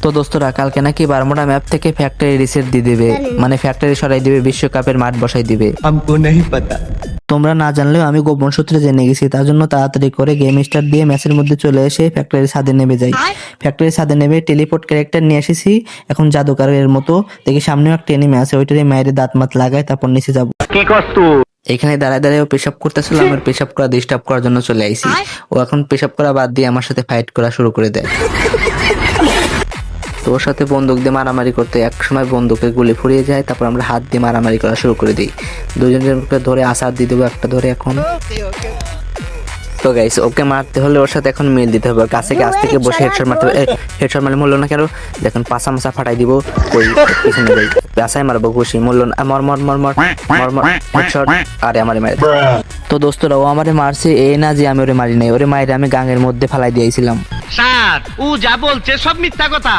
তো দোস্তরা কালকে নাকি বারমুডা ম্যাপ থেকে ফ্যাক্টরি রিসেট দিয়ে দিবে, মানে ফ্যাক্টরি সরাই দিবে, বিশ্বকাপের মাঠ বসাই দিবে। हमको नहीं पता। তোমরা না জানলেও আমি গোপন সূত্রে জেনে গেছি, তার জন্য তাড়াতাড়ি করে গেম স্টার্ট দিয়ে ম্যাচের মধ্যে চলে এসে ফ্যাক্টরির ছাদে নেমে যাই। ফ্যাক্টরির ছাদে নেমে টেলিপোর্ট ক্যারেক্টার নিয়ে এসেছি, এখন জাদুকারের মতো দেখি সামনেও একটা এনিমি আছে, ওইটারে মায়ের দাঁত মাত লাগায় তারপর নিচে যাবো। এখানে দাঁড়ায় দাঁড়ায় ও পেশাব করতেছিল, আমার পেশাব করা ডিস্টার্ব করার জন্য চলে আইছি। ও এখন পেশাব করা বাদ দিয়ে আমার সাথে ফাইট করা শুরু করে দেয়। তো ওর সাথে বন্দুক দিয়ে মারামারি করতে এক সময় বন্দুকের গুলি ফুরিয়ে যায়, তারপর আমরা হাত দিয়ে মারামারি করা শুরু করে দিই। দুজনকে ধরে আসার দিয়ে দেবো, একটা ধরে এখন। তো গাইস ওকে মারতে হলে ওর সাথে এখন মিল দিতে হবে, কাছে কাছ থেকে বসে হেডশট মারতে হবে। হেডশট মারলে মরলো না কেন, দেখুন পাশা মাসা ফাটাই দিব, কই পিছনে যাই পেশায় মারবো, খুশি মরলো না, মর মর মর মর মর মর হেডশট। আরে আমারে মারে। তো দোস্তরা ও আমারে মারছে, এই না যে আমি ওরে মারি নাই, ওরে মাইরে আমি গাঙের মধ্যে ফালাই দিয়েছিলাম। স্যার ও যা বলছে সব মিথ্যা কথা।